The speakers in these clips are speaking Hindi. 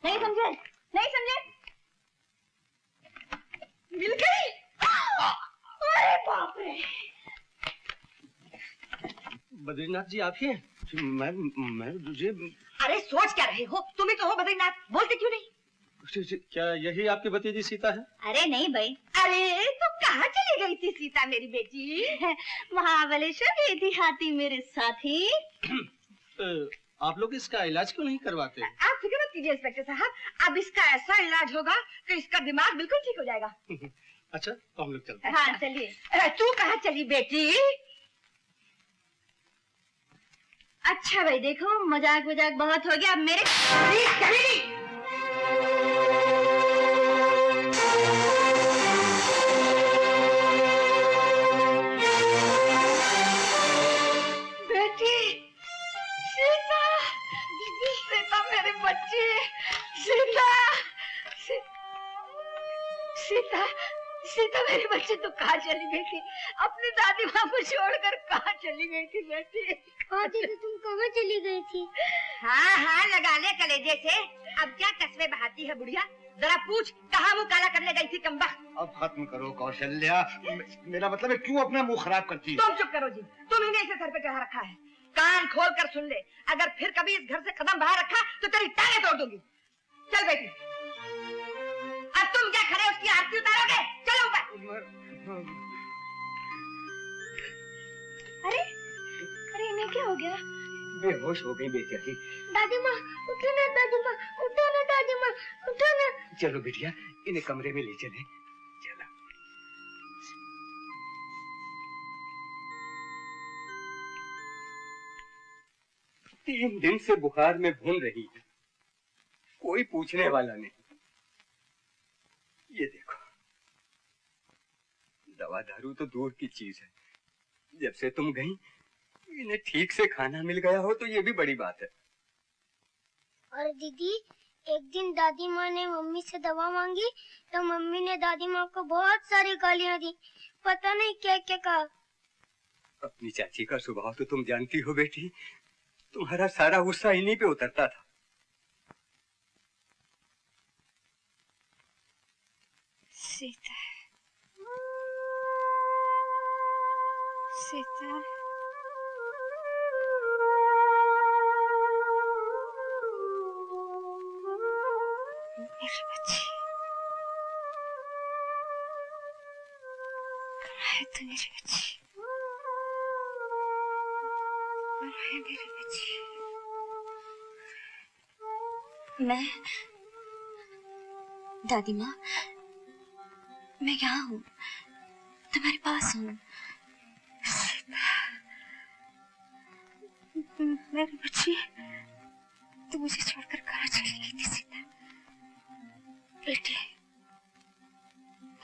नहीं समझे, नहीं समझे, मिल गई। अरे बाप रे! बद्रीनाथ जी आप ही हैं? मैं मुझे। अरे सोच क्या रहे हो? तुम ही तो हो बद्रीनाथ, बोलते क्यों नहीं? क्या यही आपकी भतीजी सीता है? अरे नहीं भाई। अरे तो कहाँ चली गई थी सीता मेरी बेटी? महाबलेश्वर गई थी हाथी मेरे साथी। आप लोग इसका इलाज क्यों नहीं करवाते? आप फिक्र मत कीजिए इंस्पेक्टर साहब, अब इसका ऐसा इलाज होगा कि इसका दिमाग बिल्कुल ठीक हो जाएगा। अच्छा तो हम लोग चलते हैं। हाँ चलिए। तू कहाँ चली बेटी? अच्छा भाई देखो मजाक मजाक बहुत हो गया, अब मेरे बेटी सीता, सीता मेरी बच्ची, सीता, सीता, सीता मेरी बच्ची तो कहाँ चली गई थी? अपनी दादी माँ को छोड़कर कहाँ चली गई थी बेटी? दीदी तुम कहाँ चली गई थी? हाँ हाँ लगा ले कलेजे से, अब क्या कस्मे बहाती है बुढ़िया? जरा पूछ कहाँ मुँह काला करने गई थी कम्बा? अब खत्म करो कौशल्या, मेरा मतलब है क्यों अपना मुंह खराब करती है? तुम चुप करो जी, तुम ही ने इसे सर पे चढ़ा रखा है। कान खोल कर सुन ले, अगर फिर कभी इस घर से कदम बाहर रखा तो तेरी टांगें तोड़ दूंगी। चल बेटी, अब तुम क्या खड़े उसकी आरती उतारोगे? चलो ऊपर। अरे अरे इन्हें क्या हो गया? बेहोश हो गई बेचारी। दादी माँ उठो ना, दादी माँ उठो ना, दादी माँ उठो ना। चलो बिटिया इन्हें कमरे में ले चले। चला। 3 दिन से बुखार में भून रही है, कोई पूछने वाला नहीं। ये देखो, दवा दारू तो दूर की चीज है, जब से तुम गई इन्हें ठीक से खाना मिल गया हो तो ये भी बड़ी बात है। और दीदी एक दिन दादी माँ ने मम्मी से दवा मांगी तो मम्मी ने दादी माँ को बहुत सारी गालियाँ दी, पता नहीं क्या क्या कहा। अपनी चाची का स्वभाव तो तुम जानती हो बेटी, तुम्हारा सारा गुस्सा इन्हीं पे उतरता था। सीता, सीता, मेरी बच्ची, कहाँ है तू मेरी बच्ची? कहाँ है मेरी बच्ची? मैं दादी माँ, मैं यहाँ हूँ, तुम्हारे पास हूँ। मेरी बच्ची, तू मुझे छोड़कर कहाँ चली गई थी सीता? बेटी,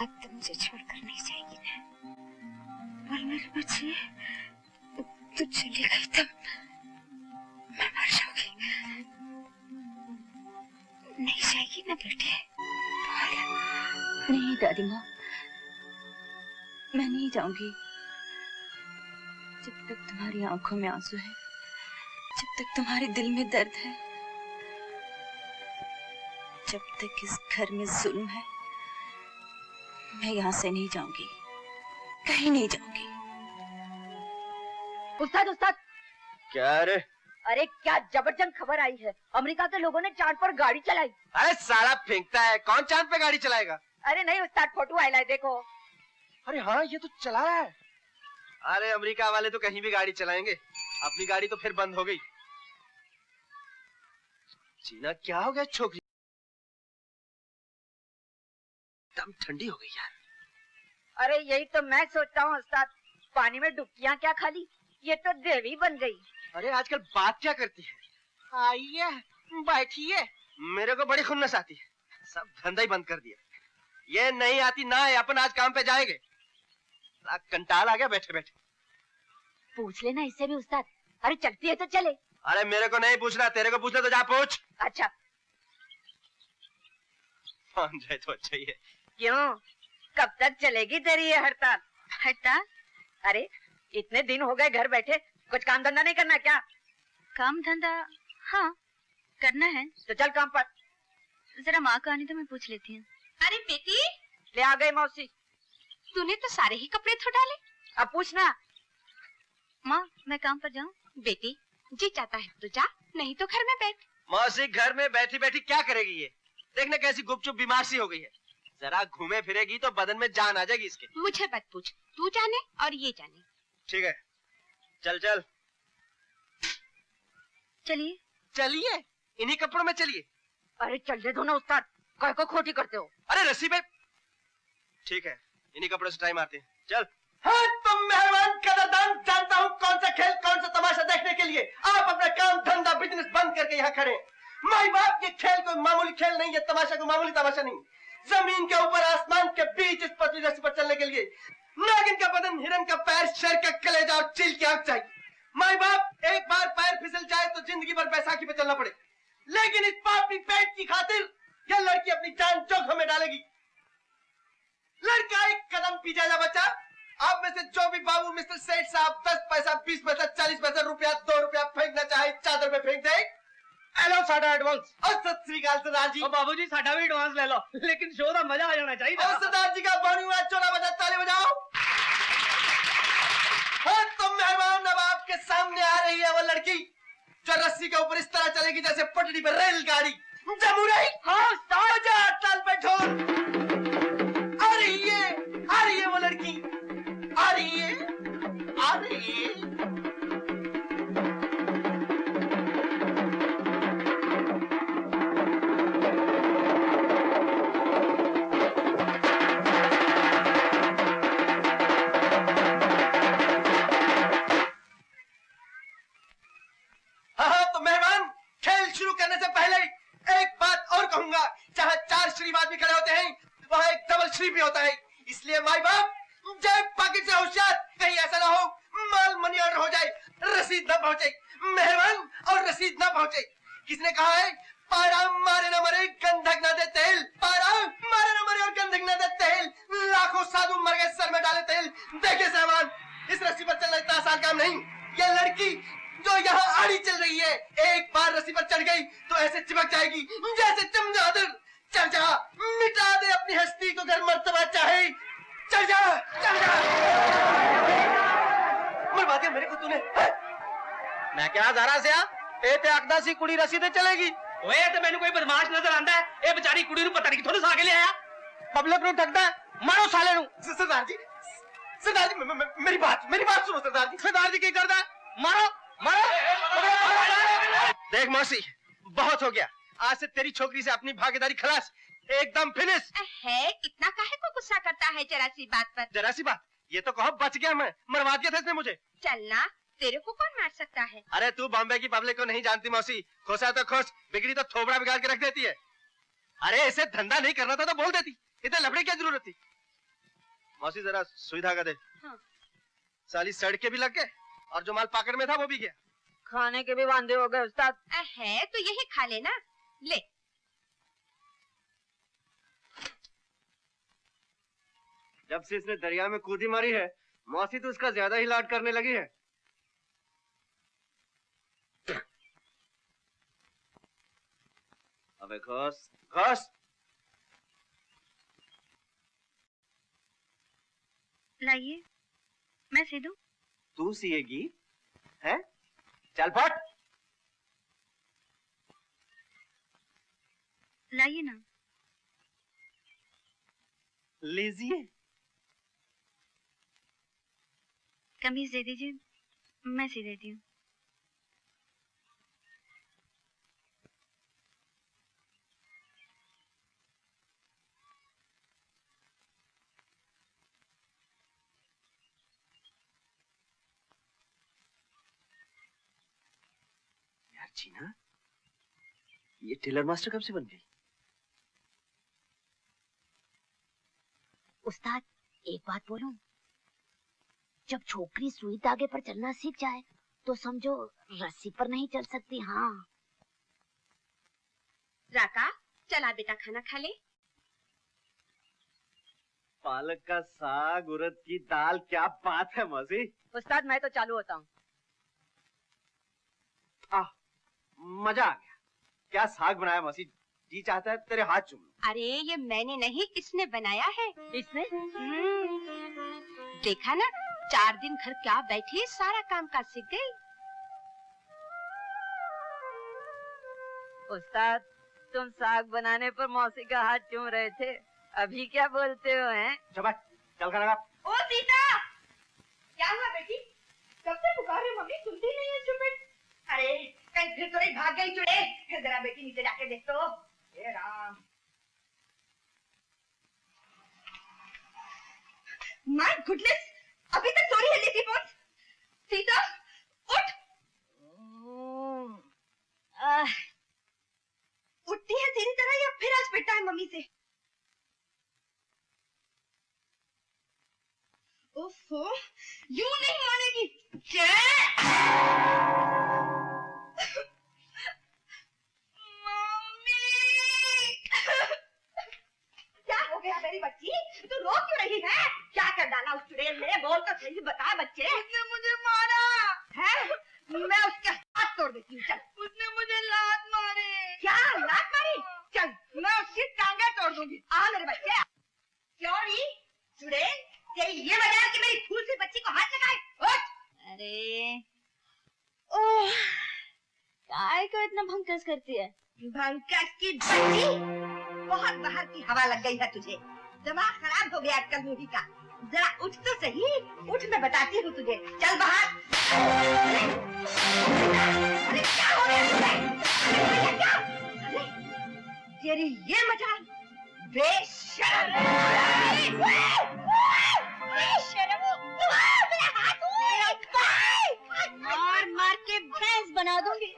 अब तो मुझे छोड़कर नहीं जाएगी ना? और मेरी बच्ची, तू चली गई तो मैं मर जाऊंगी। नहीं जाएगी ना बेटी? नहीं दादी माँ, मैं नहीं जाऊंगी। जब तक तुम्हारी आंखों में आंसू है, जब तक तुम्हारे दिल में दर्द है, जब तक इस घर में जुल्म है, मैं यहाँ से नहीं जाऊंगी, कहीं नहीं जाऊंगी। उस्ताद, उस्ताद। क्या रे? अरे क्या जबरदस्त खबर आई है, अमेरिका के लोगों ने चांद पर गाड़ी चलाई। अरे साला फेंकता है, कौन चांद पे गाड़ी चलाएगा? अरे नहीं उस्ताद, फोटो आया है देखो। अरे हाँ ये तो चला रहा है। अरे अमेरिका वाले तो कहीं भी गाड़ी चलाएंगे, अपनी गाड़ी तो फिर बंद हो गई। जीना क्या हो गया छोकरी? एकदम ठंडी हो गई यार। अरे यही तो मैं सोचता हूँ उस्ताद, पानी में डुबकियाँ क्या खाली, ये तो देवी बन गई। अरे आजकल बात क्या करती है? आइए बैठिए। मेरे को बड़ी खुन्नस आती है, सब धंधा ही बंद कर दिया। ये नहीं आती ना है, अपन आज काम पे जाएंगे। कंटाल आ गया बैठे बैठे। पूछ लेना इससे भी उस्ताद। अरे चलती है तो चले। अरे मेरे को नहीं पूछना, तेरे को पूछना तो जा पूछ। अच्छा मान जाए तो अच्छा ही है। क्यों, कब तक चलेगी तेरी ये हड़ताल? हड़ताल? अरे इतने दिन हो गए घर बैठे, कुछ काम धंधा नहीं करना क्या? काम धंधा हाँ करना है। तो चल काम पर। जरा माँ का आने तो मैं पूछ लेती हूँ। अरे बेटी, ले आ गई मौसी। तूने तो सारे ही कपड़े धो डाले। अब पूछना। माँ मैं काम पर जाऊँ? बेटी जी चाहता है तो जा, नहीं तो घर में बैठ। मौसी घर में बैठी बैठी क्या करेगी ये? देखना कैसी गुपचुप बीमार सी हो गई है। जरा घूमे फिरेगी तो बदन में जान आ जाएगी इसके। मुझे मत पूछ, तू जाने और ये जाने। ठीक है चल चल चलिए। चलिए, इन्हीं कपड़ों में चलिए। अरे चल दे दो ना उस्ताद, काय को खोटी करते हो? अरे रस्सी पे। ठीक है इन्हीं कपड़ों से ट्राई मारते हैं, चल। हाँ तुम मेहमान कदरदान, जानता हूँ कौन सा खेल कौन सा तमाशा देखने के लिए आप अपना काम धंधा बिजनेस बंद करके यहाँ खड़े। माई बाप, ये खेल कोई मामूली खेल नहीं, ये तमाशा कोई मामूली तमाशा नहीं। जमीन के ऊपर आसमान के बीच इस पतली रस्सी पर चलने के लिए नागिन का बदन, हिरन का पैर, शेर का कलेजा और चील की आंख चाहिए। माई बाप, एक बार पैर फिसल जाए तो जिंदगी भर बैसाखी पे चलना पड़े, लेकिन इस पापी पेट की खातिर यह लड़की अपनी जान जोखिम में डालेगी। लड़का एक कदम पीछे जा बच्चा। आप में से जो भी बाबू मिस्टर सेठ साहब 10 पैसा, 20 पैसा, 40 पैसा, रुपया, 2 रुपया फेंकना चाहे चादर में फेंक दे। हेलो साडा एडवांस। और सत श्री अकाल सरदार जी। बाबूजी साडा भी एडवांस ले लो, लेकिन शो का मजा आ जाना चाहिए। और सरदार जी का बाणी हुआ, चोला बजा, ताली बजाओ। हाँ तुम मेहमान, अब आपके सामने आ रही है वो लड़की जो रस्सी के ऊपर इस तरह चलेगी जैसे पटरी पर रेलगाड़ी। जमुराई हाँ साजा ताल पे ढोल। आ रही है वो लड़की, आ रही है, आ रही है। हाँ तो मेहमान, खेल शुरू करने से पहले एक बात और कहूंगा, जहाँ 4 शरीफ आदमी खड़े होते हैं वहाँ एक डबल शरीफ भी होता है। इसलिए माई बाप, जय पाकिट से होशियार, कहीं ऐसा ना हो माल मनी ऑर्डर हो जाए, रसीद न पहुंचे, मेहमान और रसीद न पहुंचे। किसने कहा है पारा मारे न मरे गंधक न दे तेल, पारा मारे न मरे और गंधक न दे तेल। लाखों साधु मर गए सर में डाले तेल। देखिए साहबान, इस रस्सी पर चलना इतना आसान काम नहीं। यह लड़की जो यहाँ आड़ी चल रही है, एक बार रस्सी पर चढ़ गई तो ऐसे चिपक जाएगी जैसे चमगादड़। चढ़ जा, मिटा दे अपनी हस्ती को घर मर्तबा चाहे। चढ़ जा, चढ़ जा। मरवा दिया मेरे को तूने। मैं क्या जरा से ए ते आखदा सी कुड़ी रस्सी ते चलेगी। ओए ते मैनू कोई बदमाश नजर आंदा है। ए बेचारी कुड़ी नु पता नहीं किथों सा के ले आया। पब्लिक नु ठगदा है, मारो साले नु। सरदार जी, सरदार जी, मेरी बात सुनो सरदार जी। सरदार जी की करदा है? मारो मारो। देख मौसी, बहुत हो गया। आज से तेरी छोकरी से अपनी भागीदारी खलास, एकदम फिनिश। है इतना काहे को गुस्सा करता है जरा सी बात पर? जरा सी बात, ये तो कहो बच गया मैं, मरवा दिया था इसने मुझे। चलना, तेरे को कौन मार सकता है? अरे तू बॉम्बे की पब्लिक को नहीं जानती मौसी, खोसा तो खोस, बिगड़ी तो थोबड़ा बिगाड़ के रख देती है। अरे इसे धंधा नहीं करना था तो बोल देती, इतने लफड़े क्या जरूरत थी। मौसी जरा सुई धागा दे। हाँ। साली सड़के भी लग गए और जो माल पॉकेट में था वो भी गया। खाने के भी वांदे हो गए उस्ताद। है तो यही खा लेना, ले। जब से इसने दरिया में कूदी मारी है, मौसी तो उसका ज्यादा ही लाड करने लगी है। अबे घोस घोस। लाइए, मैं सी दूं? तू सिएगी हैं? चल फट। लाइए ना। लीजिए। कमीज दे दीजिए, मैं सी देती हूँ। जीना, ये टेलर मास्टर कब से बन गई? उस्ताद एक बात बोलूं, जब छोकरी सुई धागे पर चलना सीख जाए तो समझो रस्सी पर नहीं चल सकती। हाँ राका, चला बेटा खाना खा ले। पालक का साग, उड़द की दाल, क्या बात है मौसी। उस्ताद मैं तो चालू होता हूँ। मजा आ गया। क्या साग बनाया मौसी, जी चाहता है तेरे हाथ चूम लूं। अरे ये मैंने नहीं, इसने बनाया है। इसने? देखा ना, 4 दिन घर क्या बैठी, सारा काम काज सीख गई। उस्ताद तुम साग बनाने पर मौसी का हाथ चूम रहे थे, अभी क्या बोलते हो हैं? शाबाश, चल कर लगा। ओ सीता, क्या हुआ बेटी? कब से पुकार रही मम्मी, सुनती नहीं है चुप। अरे कहीं फिर तो नहीं भाग गई चुड़ैल? जरा बेटी नीचे जाके देख तो। हे राम, माय गुडनेस, अभी तक सो रही है लेटी पोत। सीता उठ। उठती है तेरी तरह या फिर आज पिटा है मम्मी से? ओफो, यूं नहीं मानेगी। मम्मी, क्या हो गया मेरी बच्ची? तू रो क्यों रही है? क्या कर डाला उस चुड़ैल ने? बोल तो सही, बता बच्चे। उसने मुझे मारा है। मैं उसके हाथ तोड़ देती हूँ। चल। उसने मुझे लात मारी। क्या लात मारी? चल मैं उसकी टांगे तोड़ दूंगी। आ मेरे बच्चे। क्यों नहीं चुड़ैल, तेरी ये वजह है कि मेरी फूल सी बच्ची को हाथ लगाए? उठ। अरे ओह, काय को इतना भंकस करती है? भंकस की बच्ची, बहुत बाहर की हवा लग गई है तुझे। दिमाग खराब हो गया आजकल मूवी का। जरा उठ तो सही। उठ, मैं बताती हूँ तुझे। चल बाहर। अरे क्या हो गया तुझे? क्या? अरे तेरी ये मजाल, बेशरम। बेशरम, मेरा हाथ और मार के भैंस बना दूंगी।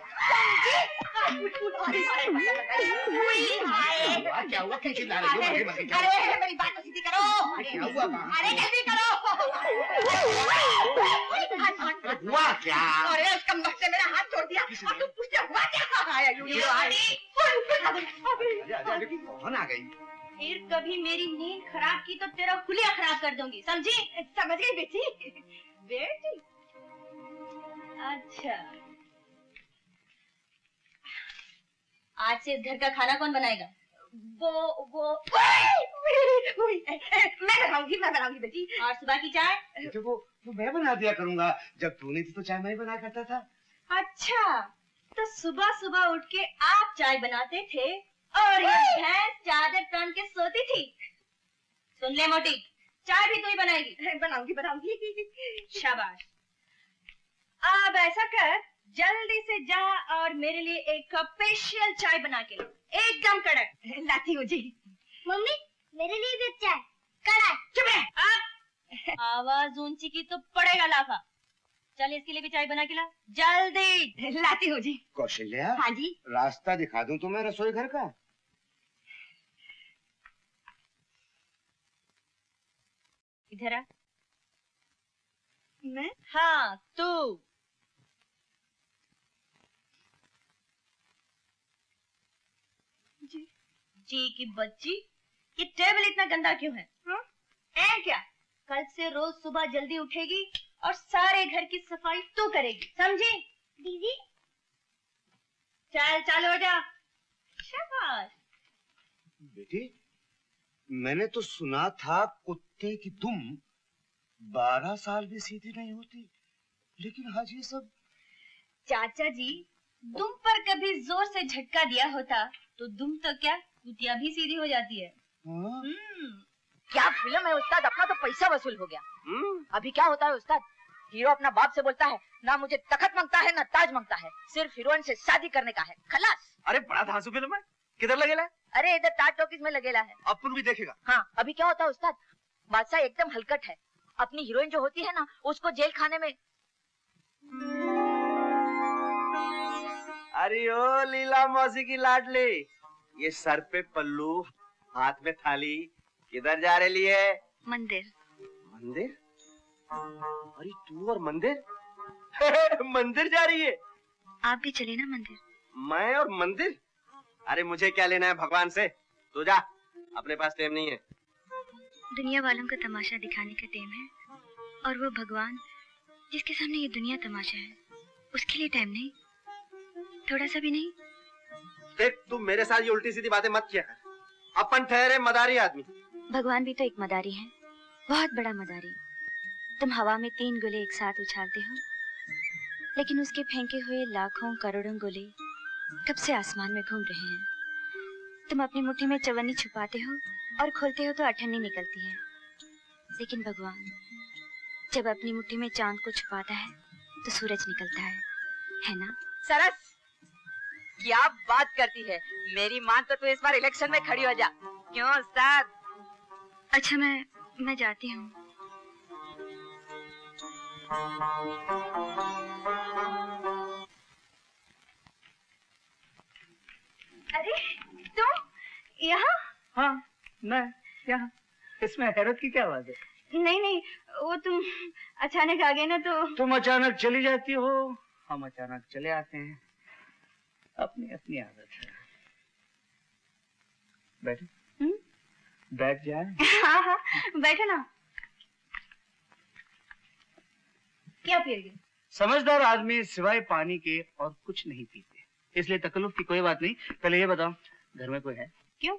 क्या हुआ, क्यों चिल्ला रही हो? अरे मेरी बात तो सीधी करो। क्या हुआ? अरे जल्दी करो। हुआ क्या? अरे उसका मत से मेरा हाथ छोड़ दिया और तुम पूछते हुआ क्या? कौन आ गई? फिर कभी मेरी नींद खराब की तो तेरा खुलिया खराब कर दूंगी, समझी? समझ गई बेटी। बेटी, अच्छा, आज से इस घर का खाना कौन बनाएगा? वो मैं बनाऊंगी बेटी। और सुबह की चाय? तो वो मैं बना दिया करूंगा। जब तू नहीं थी तो चाय मैं ही बनाया करता था। अच्छा, तो सुबह सुबह उठ के आप चाय बनाते थे और ये भैंस चादर तान के सोती थी। सुन ले मोटी, चाय भी तू ही बनाएगी? बनाऊंगी। शाबाश। अब ऐसा कर, जल्दी से जा और मेरे लिए एक कप स्पेशल चाय बना के ला, एकदम कड़क। लाती हूँ जी। मम्मी मेरे लिए भी चाय कड़ा। चुप रह। अब आवाज ऊंची की तो पड़ेगा लाफा। चल इसके लिए भी चाय बना के ला, जल्दी। लाती हूँ जी। कौशल्या, हाँ जी। रास्ता दिखा दूं तुम्हें रसोई घर का? इधर आ। मैं? हाँ तू। जी की बच्ची, ये टेबल इतना गंदा क्यों है? ऐ क्या, कल से रोज सुबह जल्दी उठेगी और सारे घर की सफाई तू करेगी, समझी? दीदी चल चल हो जा। शाबाश। बेटी, मैंने तो सुना था कुत्ते की दुम 12 साल भी सीधी नहीं होती, लेकिन आज ये सब। चाचा जी, दुम पर कभी जोर से झटका दिया होता तो दुम तो क्या, कुतिया भी सीधी हो जाती है। हाँ? क्या फिल्म है उस्ताद, अपना तो पैसा वसूल हो गया। अभी क्या होता है उस्ताद, हीरो अपना बाप से बोलता है ना मुझे तखत मांगता है ना ताज मांगता है, सिर्फ हीरोइन से शादी करने का है, खलास। अरे बड़ा धांसू फिल्म है, किधर लगेला है? अरे इधर ताज टॉकीज में लगेला है। अपन भी देखेगा। हाँ, अभी क्या होता है उस्ताद, बादशाह एकदम हलकट है, अपनी हीरोइन जो होती है ना उसको जेल खाने में अरे ओ लीला मौसी की लाडली, ये सर पे पल्लू, हाथ में थाली, किधर जा रही है? मंदिर। मंदिर? अरे तू और मंदिर? मंदिर जा रही है? आप भी चले ना मंदिर। मैं और मंदिर? अरे मुझे क्या लेना है भगवान से, तू जा, अपने पास टाइम नहीं है। दुनिया वालों को तमाशा दिखाने का टाइम है, और वो भगवान जिसके सामने ये दुनिया तमाशा है, उसके लिए टाइम नहीं, थोड़ा सा भी नहीं। देख तू मेरे साथ ये उल्टी सीधी बातें मत किया कर, अपन ठहरे मदारी आदमी। भगवान भी तो एक मदारी है, बहुत बड़ा मदारी। तुम हवा में 3 गोले एक साथ उछालते हो, लेकिन उसके फेंके हुए लाखों करोड़ों गोले कब से आसमान में घूम रहे हैं। तुम अपनी मुट्ठी में चवन्नी छुपाते हो और खोलते हो तो अठन्नी निकलती है, लेकिन भगवान जब अपनी मुट्ठी में चांद को छुपाता है तो सूरज निकलता है ना? सरस, क्या बात करती है, मेरी मान तो तू इस बार इलेक्शन में खड़ी हो जा। क्यों उस्ताद? अच्छा मैं जाती हूँ। अरे तुम यहाँ? हाँ मैं यहाँ, इसमें हैरत की क्या बात है? नहीं, वो तुम अचानक आ गए ना तो। तुम अचानक चली जाती हो, हम अचानक चले आते हैं, अपनी अपनी आदत है। बैठो। बैठ जाए। हाँ बैठो ना। क्या पियोगे? समझदार आदमी सिवाय पानी के और कुछ नहीं पीते, इसलिए तकल्लुफ की कोई बात नहीं। पहले ये बताओ, घर में कोई है? क्यों?